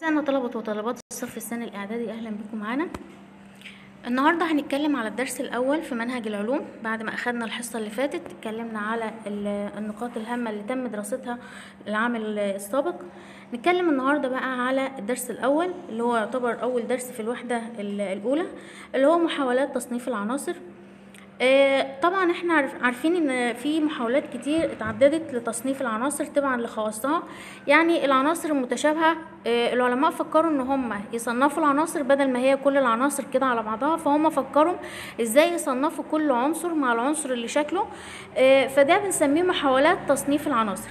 أعزائنا طلبة وطالبات الصف الثاني الإعدادي، أهلا بكم معانا. النهاردة هنتكلم على الدرس الأول في منهج العلوم. بعد ما أخدنا الحصة اللي فاتت اتكلمنا على النقاط الهامة اللي تم دراستها العام السابق. نتكلم النهاردة بقى على الدرس الأول اللي هو يعتبر أول درس في الوحدة الأولى، اللي هو محاولات تصنيف العناصر. طبعا احنا عارفين ان في محاولات كتير اتعددت لتصنيف العناصر تبعا لخواصها. يعني العناصر المتشابهة، العلماء فكروا ان هم يصنفوا العناصر بدل ما هي كل العناصر كده على بعضها، فهم فكروا ازاي يصنفوا كل عنصر مع العنصر اللي شكله. فده بنسميه محاولات تصنيف العناصر.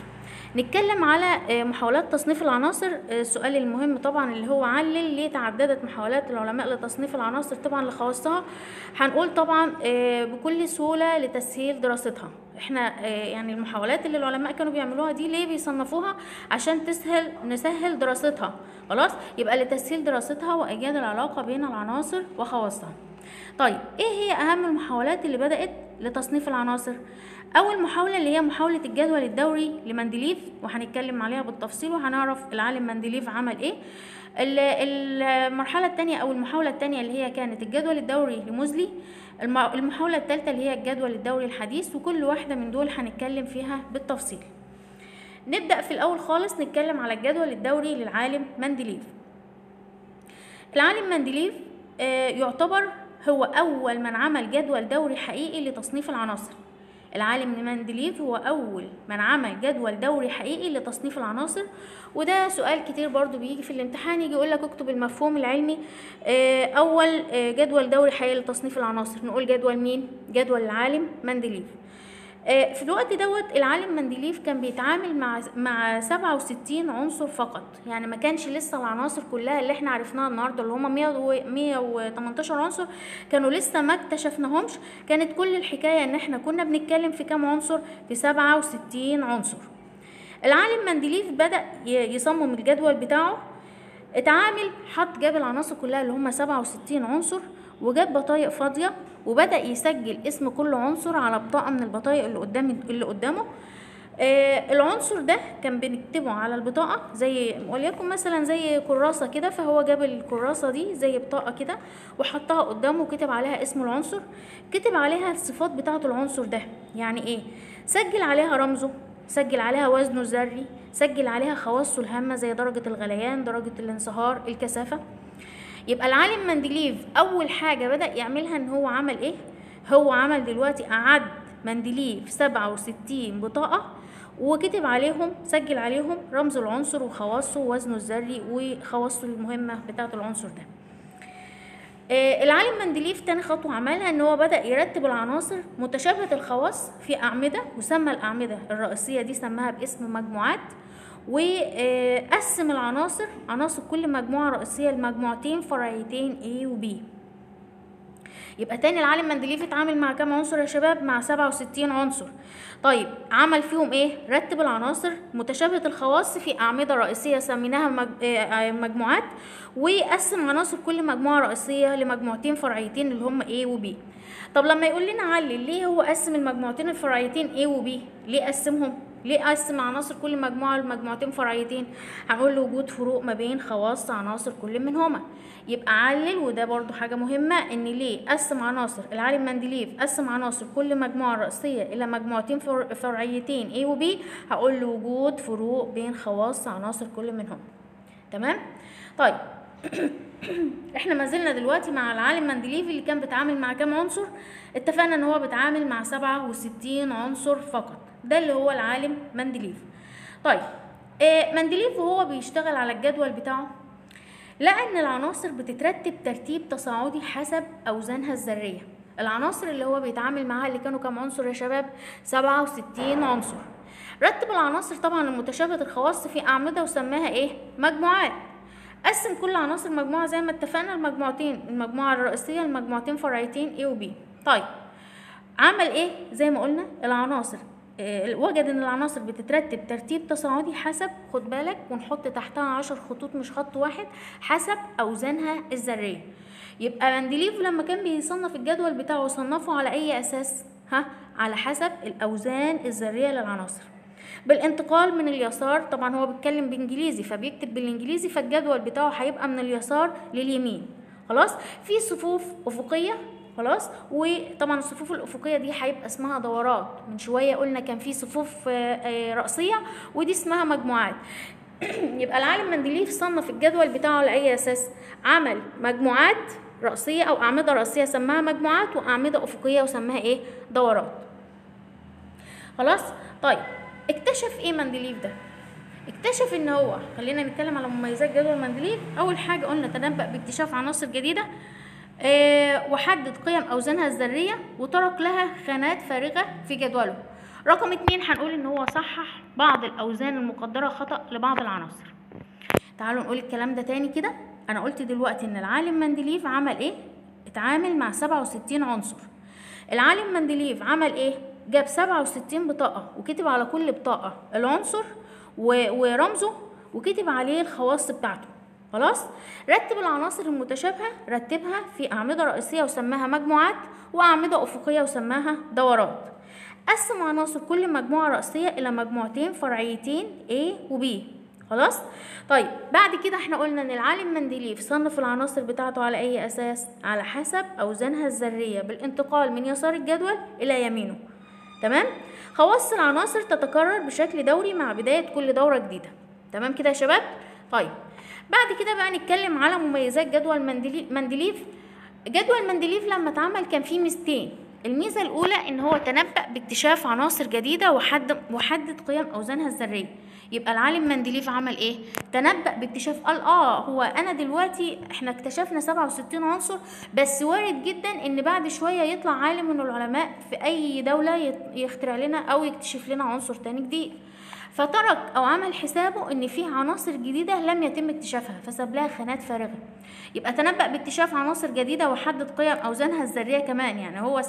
نتكلم على محاولات تصنيف العناصر. السؤال المهم طبعا اللي هو علل ليه تعددت محاولات العلماء لتصنيف العناصر طبعا لخواصها. هنقول طبعا بكل سهولة لتسهيل دراستها. احنا يعني المحاولات اللي العلماء كانوا بيعملوها دي ليه بيصنفوها؟ عشان نسهل دراستها. خلاص، يبقى لتسهيل دراستها وإيجاد العلاقة بين العناصر وخواصها. طيب ايه هي اهم المحاولات اللي بدأت لتصنيف العناصر؟ اول محاولة اللي هي محاولة الجدول الدوري لمندليف، وهنتكلم عليها بالتفصيل وهنعرف العالم مندليف عمل ايه. المرحلة الثانية او المحاولة الثانية اللي هي كانت الجدول الدوري لموزلي. المحاولة الثالثة اللي هي الجدول الدوري الحديث، وكل واحدة من دول هنتكلم فيها بالتفصيل. نبدأ في الاول خالص نتكلم على الجدول الدوري للعالم مندليف. العالم مندليف يعتبر هو أول من عمل جدول دوري حقيقي لتصنيف العناصر. العالم مندليف هو أول من عمل جدول دوري حقيقي لتصنيف العناصر. وده سؤال كتير برضو بيجي في الامتحان، يجي يقولك اكتب المفهوم العلمي. أول جدول دوري حقيقي لتصنيف العناصر، نقول جدول مين؟ جدول العالم مندليف. في الوقت دوت العالم مندليف كان بيتعامل مع 67 عنصر فقط. يعني ما كانش لسه العناصر كلها اللي احنا عرفناها النهارده اللي هم 118 عنصر كانوا لسه ما اكتشفناهمش. كانت كل الحكايه ان احنا كنا بنتكلم في كام عنصر؟ في 67 عنصر. العالم مندليف بدأ يصمم الجدول بتاعه. جاب العناصر كلها اللي هم 67 عنصر، وجاب بطايق فاضيه، وبدأ يسجل اسم كل عنصر على بطاقة من البطايق اللي قدامه. العنصر ده كان بنكتبه على البطاقة زي وليكن مثلا زي كراسة كده، فهو جاب الكراسة دي زي بطاقة كده وحطها قدامه وكتب عليها اسم العنصر، كتب عليها الصفات بتاعة العنصر ده. يعني ايه؟ سجل عليها رمزه، سجل عليها وزنه الذري، سجل عليها خواصه الهامة زي درجة الغليان، درجة الانصهار، الكثافة. يبقى العالم مندليف اول حاجه بدأ يعملها ان هو عمل ايه؟ هو عمل دلوقتي اعد مندليف 67 بطاقه وكتب عليهم، سجل عليهم رمز العنصر وخواصه ووزنه الذري وخواصه المهمه بتاعه العنصر ده. العالم مندليف تاني خطوه عملها ان هو بدأ يرتب العناصر متشابهه الخواص في اعمده، وسمى الاعمده الرئيسيه دي سماها باسم مجموعات، وقسم عناصر كل مجموعة رئيسية لمجموعتين فرعيتين A و B. يبقى تاني العالم مندليف اتعامل مع كام عنصر يا شباب؟ مع 67 عنصر. طيب عمل فيهم ايه؟ رتب العناصر متشابهة الخواص في أعمدة رئيسية سميناها مجموعات، وقسم عناصر كل مجموعة رئيسية لمجموعتين فرعيتين اللي هم A و B. طب لما يقول لنا علل ليه هو قسم المجموعتين الفرعيتين A و B؟ ليه قسمهم؟ ليه قسم عناصر كل مجموعة لمجموعتين فرعيتين؟ هنقول له وجود فروق ما بين خواص عناصر كل منهما. يبقى علل، وده برضو حاجة مهمة، ان ليه قسم عناصر العالم مندليف قسم عناصر كل مجموعة رئيسية الى مجموعتين فرعيتين A و B. هقول له وجود فروق بين خواص عناصر كل منهم. تمام؟ طيب احنا ما زلنا دلوقتي مع العالم مندليف اللي كان بيتعامل مع كام عنصر؟ اتفقنا ان هو بيتعامل مع 67 عنصر فقط. ده اللي هو العالم مندليف. طيب مندليف وهو بيشتغل على الجدول بتاعه لقى ان العناصر بتترتب ترتيب تصاعدي حسب اوزانها الذريه. العناصر اللي هو بيتعامل معاها اللي كانوا كام عنصر يا شباب؟ 67 عنصر. رتب العناصر طبعا المتشابهه الخواص في اعمده وسماها ايه؟ مجموعات. قسم كل عناصر مجموعه زي ما اتفقنا المجموعتين، المجموعه الرئيسيه لمجموعتين فرعيتين A و B. طيب عمل ايه؟ زي ما قلنا العناصر وجد ان العناصر بتترتب ترتيب تصاعدي حسب، خد بالك ونحط تحتها 10 خطوط مش خط واحد، حسب اوزانها الذريه. يبقى مندليف لما كان بيصنف الجدول بتاعه صنفه على اي اساس؟ على حسب الاوزان الذريه للعناصر. بالانتقال من اليسار، طبعا هو بيتكلم بانجليزي فبيكتب بالانجليزي، فالجدول بتاعه هيبقى من اليسار لليمين. خلاص. في صفوف افقيه. خلاص. وطبعا الصفوف الافقيه دي هيبقى اسمها دورات. من شويه قلنا كان في صفوف رأسيه ودي اسمها مجموعات. يبقى العالم مندليف صنف الجدول بتاعه على اي اساس؟ عمل مجموعات رأسيه او اعمده رأسيه سماها مجموعات، واعمده افقيه وسماها ايه؟ دورات. خلاص. طيب اكتشف ايه مندليف ده؟ اكتشف ان هو، خلينا نتكلم على مميزات جدول مندليف. اول حاجه قلنا تنبأ باكتشاف عناصر جديده، وحدد قيم اوزانها الذريه وترك لها خانات فارغه في جدوله. رقم 2 هنقول ان هو صحح بعض الاوزان المقدره خطأ لبعض العناصر. تعالوا نقول الكلام ده تاني كده. انا قلت دلوقتي ان العالم مندليف عمل ايه؟ اتعامل مع 67 عنصر. العالم مندليف عمل ايه؟ جاب 67 بطاقه وكتب على كل بطاقه العنصر ورمزه وكتب عليه الخواص بتاعته. خلاص. رتب العناصر المتشابهه، رتبها في اعمده رئيسيه وسماها مجموعات، واعمده افقيه وسماها دورات. قسم عناصر كل مجموعه رئيسيه الى مجموعتين فرعيتين A و B. خلاص. طيب بعد كده احنا قلنا ان العالم مندليف صنف العناصر بتاعته على اي اساس؟ على حسب اوزانها الذريه بالانتقال من يسار الجدول الى يمينه. تمام. خواص العناصر تتكرر بشكل دوري مع بدايه كل دوره جديده. تمام كده يا شباب؟ طيب بعد كده بقى نتكلم على مميزات جدول مندليف. جدول مندليف لما اتعمل كان فيه ميزتين. الميزه الاولى ان هو تنبأ باكتشاف عناصر جديده وحدد قيم اوزانها الذريه. يبقى العالم مندليف عمل ايه؟ تنبأ باكتشاف، قال هو انا دلوقتي احنا اكتشفنا 67 عنصر، بس وارد جدا ان بعد شويه يطلع عالم من العلماء في اي دوله يخترع لنا او يكتشف لنا عنصر تاني جديد، فترك او عمل حسابه ان في عناصر جديده لم يتم اكتشافها فساب لها خانات فارغه. يبقى تنبأ باكتشاف عناصر جديده وحدد قيم اوزانها الذريه كمان. يعني هو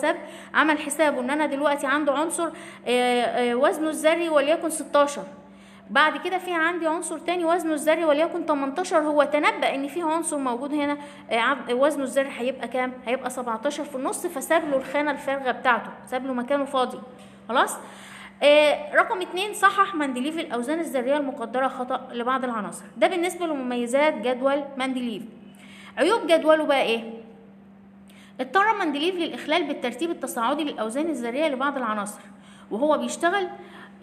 عمل حسابه ان انا دلوقتي عنده عنصر وزنه الذري وليكن 16، بعد كده في عندي عنصر تاني وزنه الذري وليكن 18. هو تنبأ ان في عنصر موجود هنا وزنه الذري هيبقى كام؟ هيبقى 17 في النص، فساب له الخانه الفارغه بتاعته، ساب له مكانه فاضي. خلاص. رقم 2 صحح مندليف الأوزان الذرية المقدرة خطأ لبعض العناصر. ده بالنسبة لمميزات جدول مندليف. عيوب جدوله بقى ايه؟ اضطر مندليف للإخلال بالترتيب التصاعدي للأوزان الذرية لبعض العناصر، وهو بيشتغل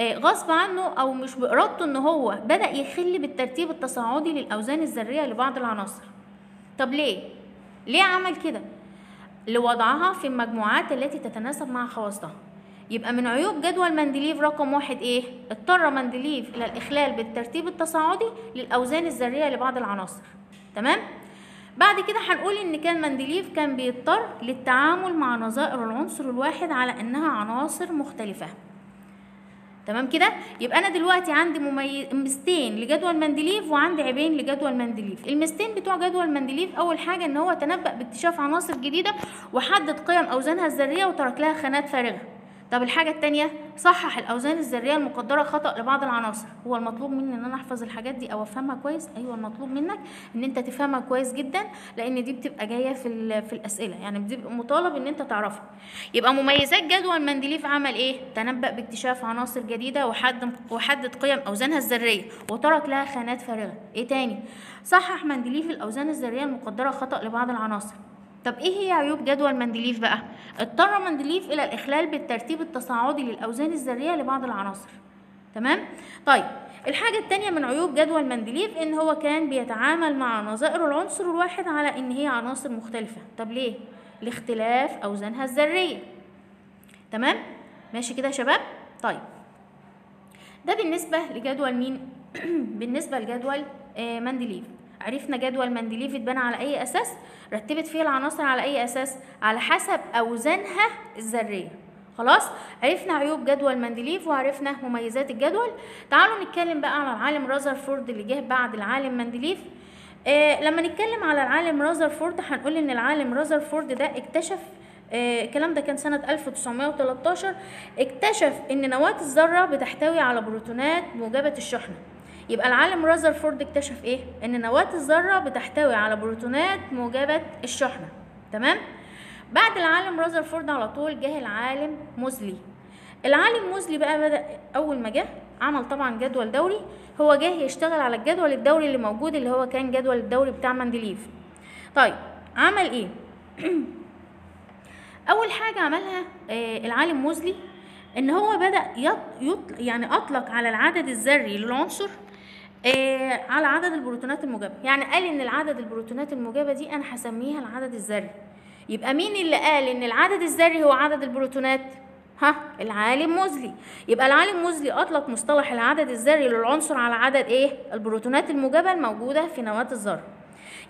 غصب عنه أو مش بإرادته إن هو بدأ يخل بالترتيب التصاعدي للأوزان الذرية لبعض العناصر. طب ليه؟ ليه عمل كده؟ لوضعها في المجموعات التي تتناسب مع خواصها. يبقى من عيوب جدول مندليف رقم 1 ايه؟ اضطر مندليف الى الاخلال بالترتيب التصاعدي للاوزان الذريه لبعض العناصر. تمام. بعد كده هنقول ان كان مندليف كان بيضطر للتعامل مع نظائر العنصر الواحد على انها عناصر مختلفه. تمام كده؟ يبقى انا دلوقتي عندي ميزتين لجدول مندليف وعندي عيبين لجدول مندليف. الميزتين بتوع جدول مندليف اول حاجه ان هو تنبأ باكتشاف عناصر جديده وحدد قيم اوزانها الذريه وترك لها خانات فارغه. طب الحاجة التانية صحح الأوزان الذرية المقدرة خطأ لبعض العناصر. هو المطلوب مني إن أنا أحفظ الحاجات دي أو أفهمها كويس؟ أيوة المطلوب منك إن أنت تفهمها كويس جدا، لأن دي بتبقى جاية في الأسئلة، يعني بتبقى مطالب إن أنت تعرفها. يبقى مميزات جدول مندليف عمل إيه؟ تنبأ باكتشاف عناصر جديدة وحدد قيم أوزانها الذرية وترك لها خانات فارغة. إيه تاني؟ صحح مندليف الأوزان الذرية المقدرة خطأ لبعض العناصر. طب ايه هي عيوب جدول مندليف بقى؟ اضطر مندليف الى الاخلال بالترتيب التصاعدي للاوزان الذريه لبعض العناصر. تمام؟ طيب الحاجه الثانيه من عيوب جدول مندليف ان هو كان بيتعامل مع نظائر العنصر الواحد على ان هي عناصر مختلفه. طب ليه؟ لاختلاف اوزانها الذريه. تمام؟ ماشي كده يا شباب؟ طيب ده بالنسبه لجدول مين؟ بالنسبه لجدول مندليف. عرفنا جدول مندليف اتبنى على اي اساس؟ رتبت فيه العناصر على اي اساس؟ على حسب اوزانها الذريه. خلاص. عرفنا عيوب جدول مندليف وعرفنا مميزات الجدول. تعالوا نتكلم بقى على العالم رازرفورد اللي جه بعد العالم مندليف. لما نتكلم على العالم رازرفورد هنقول ان العالم رازرفورد ده اكتشف الكلام ده كان سنة 1913. اكتشف ان نواة الذرة بتحتوي على بروتونات موجبة الشحنة. يبقى العالم رازرفورد اكتشف ايه؟ ان نواة الذرة بتحتوي على بروتونات موجبة الشحنة. تمام؟ بعد العالم رازرفورد على طول جه العالم موزلي. العالم موزلي بقى بدأ اول ما جه عمل طبعا جدول دوري، هو جه يشتغل على الجدول الدوري اللي موجود اللي هو كان جدول الدوري بتاع مندليف. طيب عمل ايه؟ اول حاجه عملها العالم موزلي ان هو بدأ يعني اطلق على العدد الذري للعنصر على عدد البروتونات الموجبه. يعني قال ان العدد البروتونات الموجبه دي انا هسميها العدد الذري. يبقى مين اللي قال ان العدد الذري هو عدد البروتونات؟ العالم موزلي. يبقى العالم موزلي اطلق مصطلح العدد الذري للعنصر على عدد البروتونات الموجبه الموجوده في نواه الذره.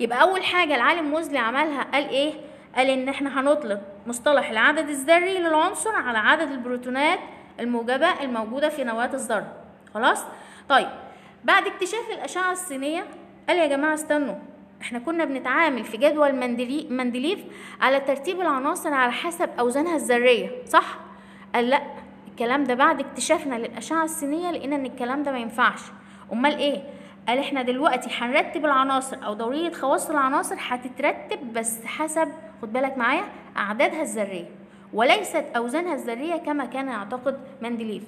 يبقى اول حاجه العالم موزلي عملها قال ايه؟ قال ان احنا هنطلق مصطلح العدد الذري للعنصر على عدد البروتونات الموجبه الموجوده في نواه الذره. خلاص؟ طيب بعد اكتشاف الاشعه السينيه قال يا جماعه استنوا، احنا كنا بنتعامل في جدول مندليف على ترتيب العناصر على حسب اوزانها الذريه، صح؟ قال لا، الكلام ده بعد اكتشافنا للاشعه السينيه لقينا ان الكلام ده ما ينفعش. امال ايه؟ قال احنا دلوقتي هنرتب العناصر او دوريه خواص العناصر هتترتب بس حسب، خد بالك معايا، اعدادها الذريه وليست اوزانها الذريه كما كان يعتقد مندليف.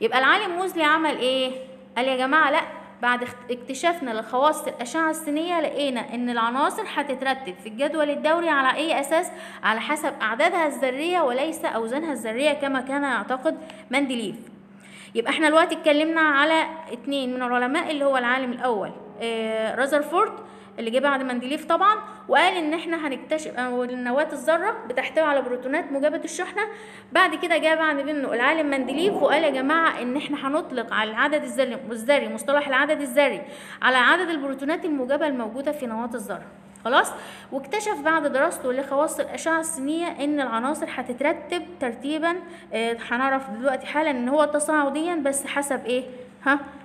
يبقى العالم موزلي عمل ايه؟ قال يا جماعه لا، بعد اكتشافنا لخواص الاشعه السينيه لقينا ان العناصر هتترتب في الجدول الدوري على اي اساس؟ على حسب اعدادها الذريه وليس اوزانها الذريه كما كان يعتقد مندليف. يبقى احنا دلوقتي اتكلمنا على 2 من العلماء، اللي هو العالم الاول رذرفورد اللي جه بعد مندليف طبعا، وقال ان احنا هنكتشف نواه الذره بتحتوي على بروتونات موجبه الشحنه. بعد كده جه بعد منه العالم مندليف وقال يا جماعه ان احنا هنطلق على العدد الذري مصطلح العدد الذري على عدد البروتونات الموجبه الموجوده في نواه الذره. خلاص؟ واكتشف بعد دراسته لخواص الاشعه السينيه ان العناصر هتترتب ترتيبا هنعرف دلوقتي حالا ان هو تصاعديا بس حسب ايه؟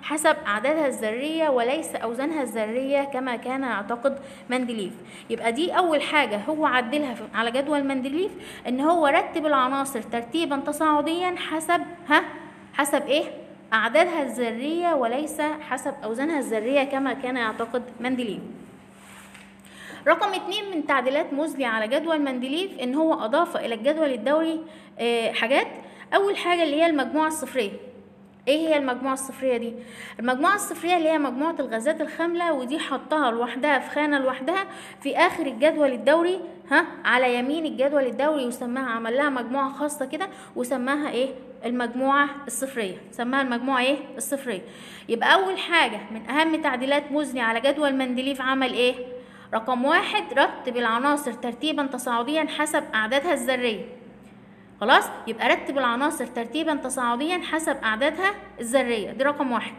حسب اعدادها الذريه وليس اوزانها الذريه كما كان يعتقد مندليف. يبقى دي اول حاجه هو عدلها على جدول مندليف، ان هو رتب العناصر ترتيبا تصاعديا حسب ايه؟ اعدادها الذريه وليس حسب اوزانها الذريه كما كان يعتقد مندليف. رقم 2 من تعديلات موزلي على جدول مندليف ان هو اضاف الى الجدول الدوري حاجات. اول حاجه اللي هي المجموعه الصفريه. ايه هي المجموعه الصفريه دي؟ المجموعه الصفريه اللي هي مجموعه الغازات الخامله، ودي حطها لوحدها في خانه لوحدها في اخر الجدول الدوري على يمين الجدول الدوري، وسماها عمل لها مجموعه خاصه كده وسماها ايه؟ المجموعه الصفريه. سماها المجموعه ايه؟ الصفريه. يبقى اول حاجه من اهم تعديلات موزلي على جدول مندليف عمل ايه؟ رقم 1 رتب العناصر ترتيبا تصاعديا حسب اعدادها الذريه. خلاص؟ يبقى رتب العناصر ترتيبا تصاعديا حسب اعدادها الذريه، دي رقم 1.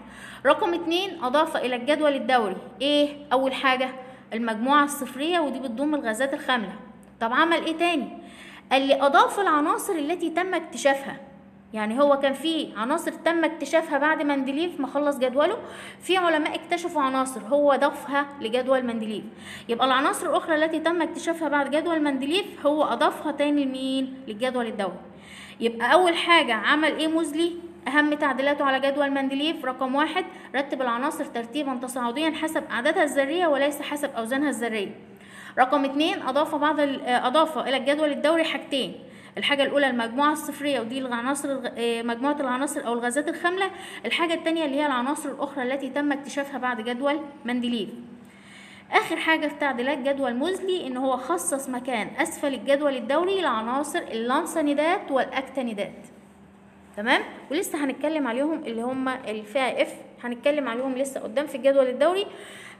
رقم 2 اضاف الى الجدول الدوري ايه؟ اول حاجه المجموعه الصفريه، ودي بتضم الغازات الخامله. طب عمل ايه تاني؟ قال لي اضاف العناصر التي تم اكتشافها. يعني هو كان في عناصر تم اكتشافها بعد مندليف ما خلص جدوله، في علماء اكتشفوا عناصر هو ضافها لجدول مندليف. يبقى العناصر الاخرى التي تم اكتشافها بعد جدول مندليف هو اضافها تاني لمين؟ للجدول الدوري. يبقى اول حاجه عمل ايه موزلي؟ اهم تعديلاته على جدول مندليف رقم 1 رتب العناصر ترتيبا تصاعديا حسب اعدادها الذريه وليس حسب اوزانها الذريه. رقم 2 اضاف الى الجدول الدوري حاجتين. الحاجه الاولى المجموعه الصفريه، ودي العناصر مجموعه العناصر او الغازات الخامله. الحاجه الثانيه اللي هي العناصر الاخرى التي تم اكتشافها بعد جدول مندليف. اخر حاجه في تعديلات جدول موزلي ان هو خصص مكان اسفل الجدول الدوري لعناصر اللانثانيدات والاكتينيدات. تمام؟ ولسه هنتكلم عليهم، اللي هم الفئه اف هنتكلم عليهم لسه قدام في الجدول الدوري.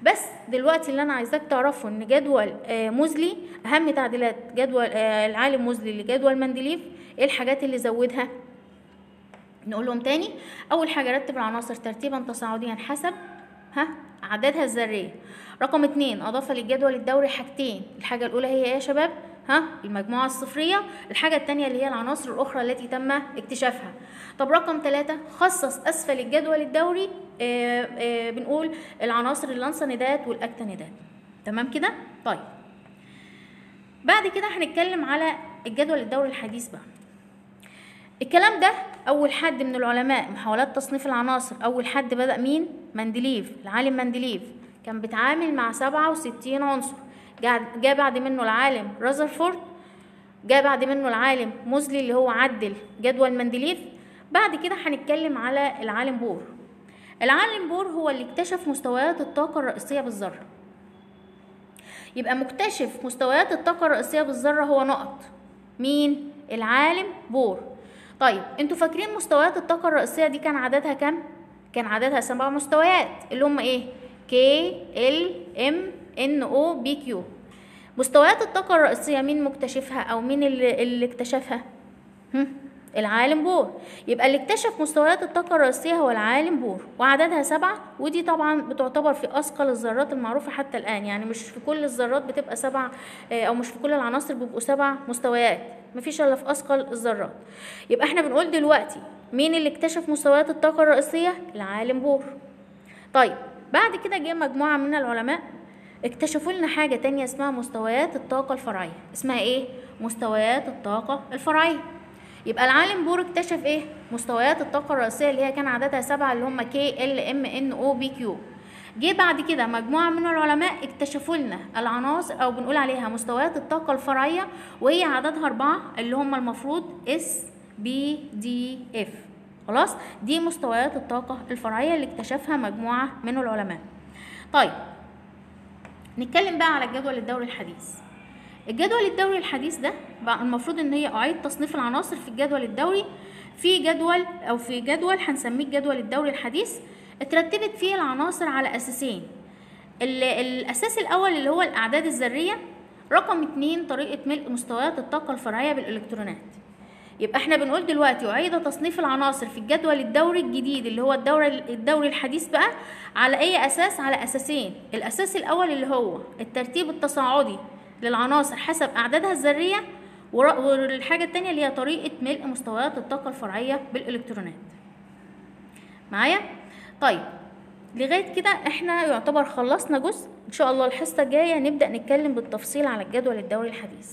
بس دلوقتي اللي انا عايزاك تعرفه ان جدول موزلي اهم تعديلات جدول العالم موزلي لجدول مندليف ايه الحاجات اللي زودها؟ نقولهم تاني. اول حاجه رتب العناصر ترتيبا تصاعديا حسب اعدادها الذريه. رقم 2 اضاف للجدول الدوري حاجتين. الحاجه الاولى هي ايه يا شباب؟ المجموعه الصفريه. الحاجه الثانيه اللي هي العناصر الاخرى التي تم اكتشافها. طب رقم 3 خصص اسفل الجدول الدوري بنقول العناصر اللانثانيدات والاكتينيدات. تمام كده؟ طيب بعد كده هنتكلم على الجدول الدوري الحديث بقى. الكلام ده اول حد من العلماء محاولات تصنيف العناصر، اول حد بدأ مين؟ مندليف. العالم مندليف كان بيتعامل مع 67 عنصر. جاء بعد منه العالم رذرفورد، جاء بعد منه العالم موزلي اللي هو عدل جدول مندليف. بعد كده هنتكلم على العالم بور. العالم بور هو اللي اكتشف مستويات الطاقة الرئيسية بالذرة. يبقى مكتشف مستويات الطاقة الرئيسية بالذرة هو نقط مين؟ العالم بور. طيب انتوا فاكرين مستويات الطاقة الرئيسية دي كان عددها كام؟ كان عددها 7 مستويات اللي هم ايه؟ K L M N O P Q. مستويات الطاقة الرئيسية مين مكتشفها او مين اللي اكتشفها؟ العالم بور. يبقى اللي اكتشف مستويات الطاقة الرئيسية هو العالم بور، وعددها 7، ودي طبعا بتعتبر في أثقل الذرات المعروفة حتى الآن. يعني مش في كل الذرات بتبقى 7 أو مش في كل العناصر بيبقوا 7 مستويات، مفيش إلا في أثقل الذرات. يبقى احنا بنقول دلوقتي مين اللي اكتشف مستويات الطاقة الرئيسية؟ العالم بور. طيب بعد كده جه مجموعة من العلماء اكتشفوا لنا حاجة تانية اسمها مستويات الطاقة الفرعية. اسمها ايه؟ مستويات الطاقة الفرعية. يبقى العالم بور اكتشف ايه؟ مستويات الطاقة الرئيسية اللي هي كان عددها 7 اللي هم K L M N O P Q. جه بعد كده مجموعة من العلماء اكتشفوا لنا العناصر او بنقول عليها مستويات الطاقة الفرعية، وهي عددها 4 اللي هم المفروض S B D F. خلاص؟ دي مستويات الطاقة الفرعية اللي اكتشفها مجموعة من العلماء. طيب نتكلم بقى على الجدول الدوري الحديث. الجدول الدوري الحديث ده بقى المفروض ان هي اعيد تصنيف العناصر في الجدول الدوري في جدول هنسميه الجدول الدوري الحديث. اترتبت فيه العناصر على اساسين. الاساس الاول اللي هو الاعداد الذريه، رقم 2 طريقه ملء مستويات الطاقه الفرعيه بالالكترونات. يبقى احنا بنقول دلوقتي اعيد تصنيف العناصر في الجدول الدوري الجديد اللي هو الدوري الحديث بقى على اي اساس؟ على اساسين. الاساس الاول اللي هو الترتيب التصاعدي للعناصر حسب اعدادها الذريه، والحاجه الثانيه اللي هي طريقه ملء مستويات الطاقه الفرعيه بالالكترونات. معايا؟ طيب لغايه كده احنا يعتبر خلصنا جزء. ان شاء الله الحصه الجايه نبدا نتكلم بالتفصيل على الجدول الدوري الحديث.